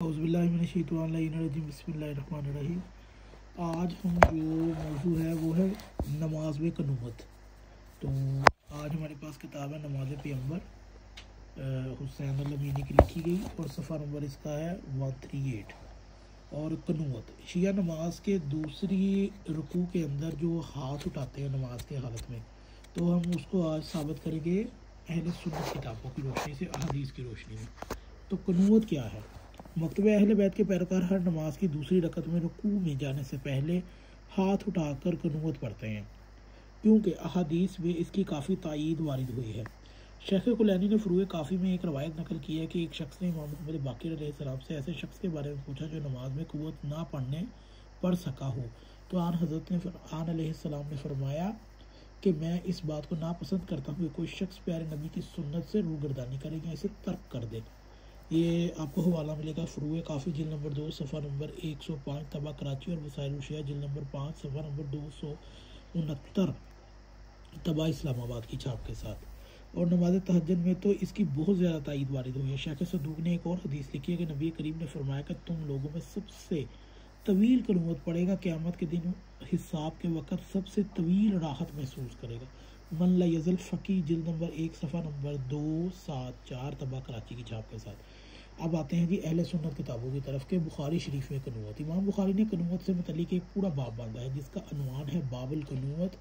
اعوذ باللہ من الشیطان الرجیم بسم اللہ الرحمن الرحیم۔ آج جو موضوع ہے وہ ہے نماز میں قنوت۔ تو آج ہمارے پاس کتاب ہے نماز پیغمبر حسین الامینی کی لکھی گئی، اور صفحہ نمبر اس کا ہے 138۔ اور قنوت شیعہ نماز کے دوسری رکوع کے اندر جو ہاتھ اٹھاتے ہیں نماز کے حالت میں، تو ہم اس کو آج ثابت کریں گے اہل سنت کتابوں کی روشنی سے، احادیث کی روشنی میں۔ تو قنوت کیا ہے؟ مکتبہ اہل بیت کے پیروکار ہر نماز کی دوسری رکعت میں رکوع میں جانے سے پہلے ہاتھ اٹھا کر قنوت پڑھتے ہیں، کیونکہ احادیث میں اس کی کافی تائید وارد ہوئی ہے۔ شیخ کلینی نے فروع کافی میں ایک روایت نقل کی ہے کہ ایک شخص نے امام محمد باقر علیہ السلام سے ایسے شخص کے بارے میں پوچھا جو نماز میں قوت نہ پڑھ سکا ہو، تو آن حضرت علیہ السلام نے فرمایا کہ میں اس بات کو ناپسند کرتا ہوں کہ کوئی شخص پیارے نبی کی سنت سے روگردانی کرے یا اسے ترک کر دے۔ یہ آپ کو حوالہ ملے گا فروع کافی جلد نمبر 2 صفحہ نمبر 105 طبع کراچی، اور وسائل الشیعہ جلد نمبر 5 صفحہ نمبر 269 طبع اسلام آباد کی چھاپ کے ساتھ۔ اور نماز تہجد میں تو اس کی بہت زیادہ تائید وارد ہوئی ہے۔ شیخ صدوق نے ایک اور حدیث لکھی ہے کہ نبی کریم نے فرمایا کہ تم لوگوں میں سب سے طویل قنوت پڑے گا، قیامت کے دن حساب کے وقت سب سے طویل راحت محسوس کرے گا۔ من لا یزل فقی جلد نمبر 1 صفحہ نمبر 274 طبع کراچی کی چھاپ کے ساتھ۔ اب آتے ہیں جی اہل سنت کتابوں کی طرف کہ بخاری شریف میں قنوت۔ امام بخاری نے قنوت سے متعلق ایک پورا باب باندھا ہے جس کا عنوان ہے باب القنوت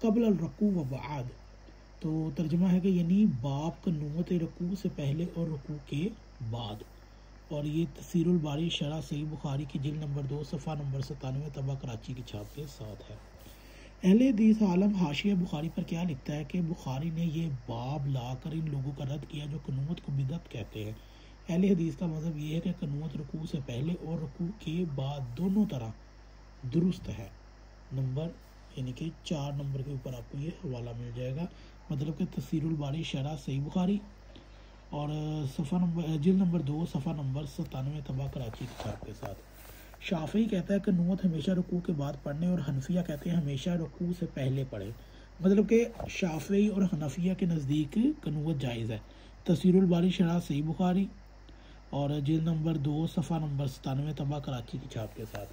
قبل الرکوع و بعد۔ تو ترجمہ ہے کہ یعنی باب قنوت رکوع سے پہلے اور رکوع کے بعد، اور یہ تفسیر الباری شرح صحیح بخاری کی جلد نمبر 2 صفحہ نمبر 97 طبع کراچی کی چھاپ کے ساتھ ہے۔ اہل حدیث عالم حاشیہ بخاری پر کیا لکھتا ہے کہ بخاری نے یہ باب لا کر ان لوگوں کا رد کیا جو قنوت کو بدعت کہتے ہیں۔ اہل حدیث کا مذہب یہ ہے کہ قنوت رکوع سے پہلے اور رکوع کے بعد دونوں طرح درست ہے۔ نمبر یعنی کہ 4 نمبر کے اوپر آپ کو یہ حوالہ مل جائے گا، مطلب کہ تفسیر الباری شرح صحیح بخاری اور صفحہ نمبر جلد نمبر 2 صفحہ نمبر 97 طبع کراچی کی چھاپ کے ساتھ۔ شافعی کہتا ہے کہ قنوت ہمیشہ رکوع کے بعد پڑھنے، اور حنفیہ کہتے ہیں ہمیشہ رکوع سے پہلے پڑھے، مطلب کہ شافعی اور حنفیہ کے نزدیک قنوت جائز ہے۔ تفسیر الباری شرح صحیح بخاری اور جلد نمبر 2 صفحہ نمبر 97 طبع کراچی کی چھاپ کے ساتھ۔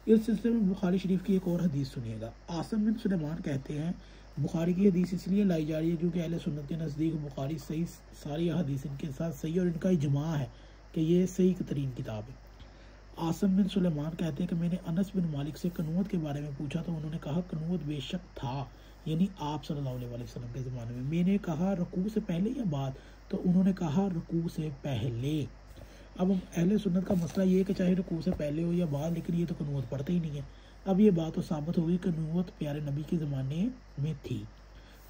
اس سلسلے میں بخاری شریف کی ایک اور حدیث سنیے گا۔ عاصم بن سلیمان کہتے ہیں بخاری کی حدیث اس لیے لائی جا رہی ہے کیونکہ اہل سنت کے نزدیک بخاری صحیح ساری حدیث ان کے ساتھ صحیح، اور ان کا اجماع ہے کہ یہ صحیح ترین کتاب ہے۔ عاصم بن سلیمان کہتے ہیں کہ میں نے انس بن مالک سے قنوت کے بارے میں پوچھا تو انہوں نے کہا قنوت بے شک تھا، یعنی آپ صلی اللہ علیہ وسلم کے زمانے میں۔ میں نے کہا رکوع سے پہلے یا بعد؟ تو انہوں نے کہا رکوع سے پہلے۔ اب اہل سنت کا مسئلہ یہ ہے کہ چاہے رکوع سے پہلے ہو یا بعد، لیکن یہ تو قنوت پڑھتے ہی نہیں ہے۔ اب یہ بات تو ثابت ہوگی کہ قنوت پیارے نبی کے زمانے میں تھی۔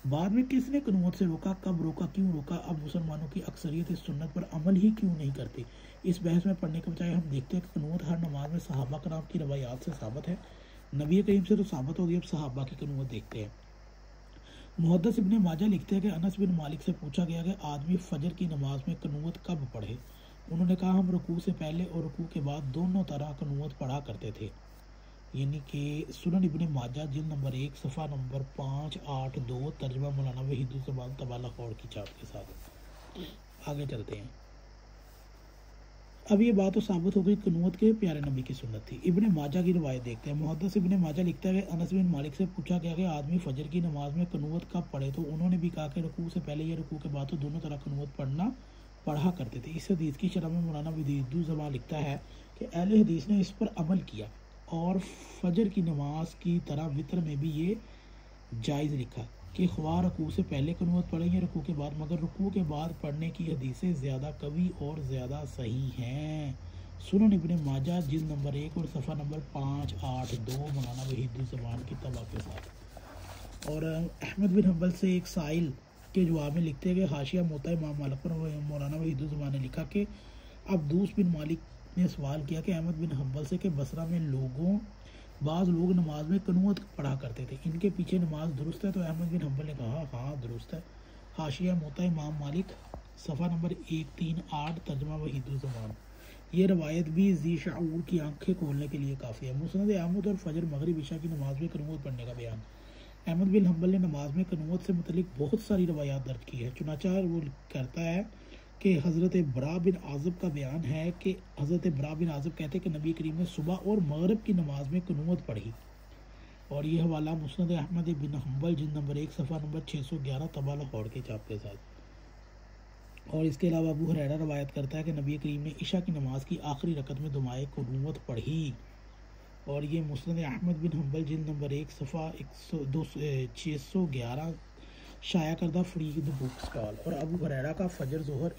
بعد میں کس نے قنوت سے روکا، کب روکا، کیوں روکا؟ اب مسلمانوں کی اکثریت اس سنت پر عمل ہی کیوں نہیں کرتی؟ اس بحث میں پڑھنے کے بجائے ہم دیکھتے ہیں کہ قنوت ہر نماز میں صحابہ کرام کی روایات سے ثابت ہے، نبی کریم سے تو ثابت ہوگی، اب صحابہ کی قنوت دیکھتے ہیں۔ محدث ابن ماجہ لکھتے ہیں کہ انس بن مالک سے پوچھا گیا کہ آدمی فجر کی نماز میں قنوت کب پڑھے؟ انہوں نے کہا ہم رکوع سے پہلے اور رکوع کے بعد دونوں طرح قنوت پڑھا کرتے تھے، یعنی کہ سنن ابن ماجہ جلد نمبر 1 صفحہ نمبر 582 ترجمہ مولانا وحید الزمان طبع لاہور کی چھاپ کے ساتھ۔ آگے چلتے ہیں۔ اب یہ بات تو ثابت ہو گئی قنوت کے پیارے نبی کی سنت تھی۔ ابن ماجہ کی روایت دیکھتے ہیں۔ محدث ابن ماجہ لکھتا ہے کہ انس بن مالک سے پوچھا گیا کہ آدمی فجر کی نماز میں قنوت کب پڑھے؟ تو انہوں نے بھی کہا کہ رکوع سے پہلے یا رکوع کے بعد، تو دونوں طرح قنوت پڑھا کرتے تھے۔ اس حدیث کی شرح میں مولانا وحید الزمان لکھتا ہے کہ اہل حدیث نے اس پر عمل کیا اور فجر کی نماز کی طرح وتر میں بھی یہ جائز لکھا کہ خواہ رکوع سے پہلے قنوت پڑھیں یا رکوع کے بعد، مگر رکوع کے بعد پڑھنے کی حدیثیں زیادہ قوی اور زیادہ صحیح ہیں۔ سنن ابن ماجہ جلد نمبر 1 اور صفحہ نمبر 582 مولانا وحید الزمان کی طبع کے ساتھ۔ اور احمد بن حنبل سے ایک سائل کے جواب میں لکھتے ہیں کہ حاشیہ موطا امام مالک پر مولانا وحید الزمان نے لکھا کہ عبدوس بن مالک نے سوال کیا کہ احمد بن حنبل سے کہ بصرہ میں بعض لوگ نماز میں قنوت پڑھا کرتے تھے، ان کے پیچھے نماز درست ہے؟ تو احمد بن حنبل نے کہا ہاں درست ہے۔ حاشیہ موطا امام مالک صفحہ نمبر 138 ترجمہ وحید الزمان۔ یہ روایت بھی ذی شعور کی آنکھیں کھولنے کے لیے کافی ہے۔ مسند احمد اور فجر مغرب عشاء کی نماز میں قنوت پڑھنے کا بیان۔ احمد بن حنبل نے نماز میں قنوت سے متعلق بہت ساری روایات درج کی ہے، چنانچہ وہ کرتا ہے کہ حضرت برا بن عازب کا بیان ہے کہ حضرت برا بن عازب کہتے ہیں کہ نبی کریم نے صبح اور مغرب کی نماز میں قنوت پڑھی، اور یہ حوالہ مسند احمد بن حنبل جلد نمبر 1 صفحہ نمبر 611 طبع لاہور کے چھاپ کے ساتھ۔ اور اس کے علاوہ ابو ہریرہ روایت کرتا ہے کہ نبی کریم نے عشاء کی نماز کی آخری رکعت میں دعائے قنوت پڑھی، اور یہ مسند احمد بن حنبل جلد نمبر 1 صفحہ 611 شائع کردہ فریق بک سٹال۔ اور ابو ہریرہ کا فجر ظہر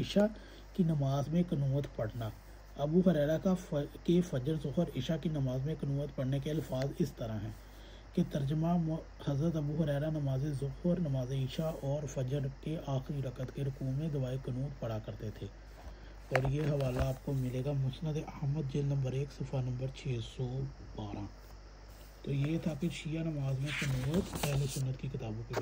عشاء کی نماز میں قنوت پڑھنا۔ ابو ہریرہ کے فجر ظہر عشاء کی نماز میں قنوت پڑھنے کے الفاظ اس طرح ہیں کہ ترجمہ حضرت ابو ہریرہ نماز ظہر، نماز عشاء اور فجر کے آخری رکعت کے رکوع میں دعائے قنوت پڑھا کرتے تھے، اور یہ حوالہ آپ کو ملے گا مسند احمد جلد نمبر 1 صفحہ نمبر 612۔ تو یہ تھا کہ شیعہ نماز میں قنوت اہل سنت کی کتابوں کے